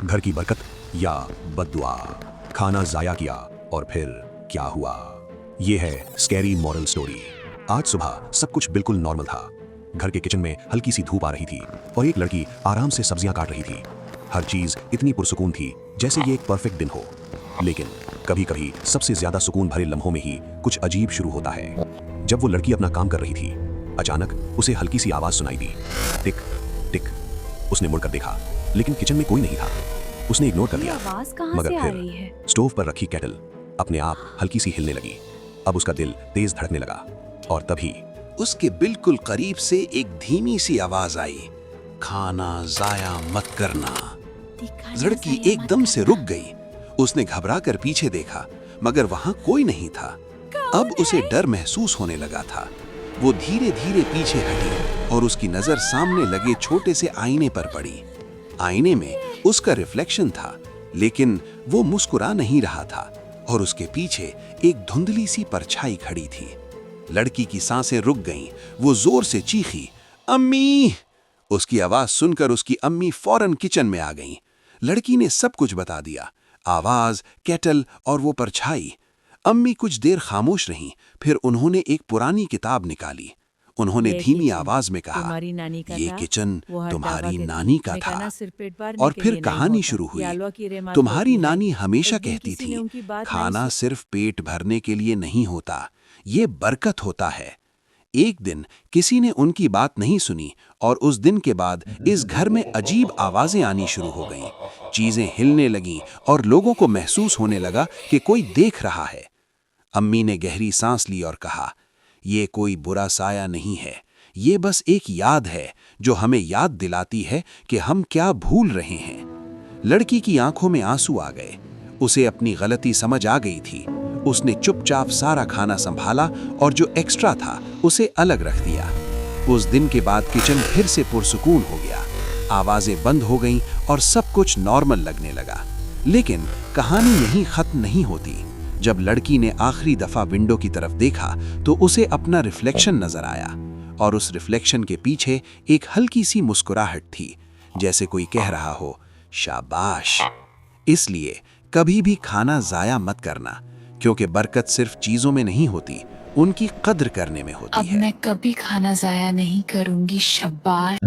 घर की बरकत या बद्दुआ। खाना जाया किया और फिर क्या हुआ? ये है स्कैरी मॉरल स्टोरी। आज सुबह सब कुछ बिल्कुल नॉर्मल था। घर के किचन में हल्की सी धूप आ रही थी और एक लड़की आराम से सब्जियां काट रही थी। हर चीज इतनी पुरसुकून थी जैसे ये एक परफेक्ट दिन हो। लेकिन कभी कभी सबसे ज्यादा सुकून भरे लम्हों में ही कुछ अजीब शुरू होता है। जब वो लड़की अपना काम कर रही थी, अचानक उसे हल्की सी आवाज सुनाई दी, टिक टिक। उसने मुड़कर देखा, लेकिन किचन में कोई नहीं था। उसने इग्नोर कर दिया, मगर फिर स्टोव पर रखी केटल अपने आप हल्की सी हिलने लगी। अब उसका दिल तेज धड़कने लगा और तभी उसके बिल्कुल करीब से एक धीमी सी आवाज आई, खाना जाया मत करना। लड़की एकदम से रुक गई। उसने घबरा कर पीछे देखा, मगर वहां कोई नहीं था। अब उसे डर महसूस होने लगा था। वो धीरे धीरे पीछे हटी और उसकी नजर सामने लगे छोटे से आईने पर पड़ी। आईने में उसका रिफ्लेक्शन था, लेकिन वो मुस्कुरा नहीं रहा था और उसके पीछे एक धुंधली सी परछाई खड़ी थी। लड़की की सांसें रुक गईं। वो जोर से चीखी, अम्मी! उसकी आवाज सुनकर उसकी अम्मी फौरन किचन में आ गईं। लड़की ने सब कुछ बता दिया, आवाज, केटल और वो परछाई। अम्मी कुछ देर खामोश रहीं, फिर उन्होंने एक पुरानी किताब निकाली। उन्होंने धीमी आवाज में कहा, ये किचन तुम्हारी नानी का था। और फिर कहानी शुरू हुई। तुम्हारी नानी हमेशा कहती थी, खाना सिर्फ पेट भरने के लिए नहीं होता, ये बरकत होता है। एक दिन किसी ने उनकी बात नहीं सुनी और उस दिन के बाद इस घर में अजीब आवाजें आनी शुरू हो गईं। चीजें हिलने लगीं और लोगों को महसूस होने लगा कि कोई देख रहा है। अम्मी ने गहरी सांस ली और कहा, ये कोई बुरा साया नहीं है, ये बस एक याद है जो हमें याद दिलाती है कि हम क्या भूल रहे हैं। लड़की की आंखों में आंसू आ गए। उसे अपनी गलती समझ आ गई थी। उसने चुपचाप सारा खाना संभाला और जो एक्स्ट्रा था उसे अलग रख दिया। उस दिन के बाद किचन फिर से पुरसुकून हो गया। आवाजें बंद हो गईं और सब कुछ नॉर्मल लगने लगा। लेकिन कहानी यहीं खत्म नहीं होती। जब लड़की ने आखिरी दफा विंडो की तरफ देखा तो उसे अपना रिफ्लेक्शन नजर आया और उस रिफ्लेक्शन के पीछे एक हल्की सी मुस्कुराहट थी, जैसे कोई कह रहा हो, शाबाश। इसलिए कभी भी खाना जाया मत करना, क्योंकि बरकत सिर्फ चीजों में नहीं होती, उनकी कद्र करने में होती है। अब मैं कभी खाना जाया नहीं करूंगी, शाबाश।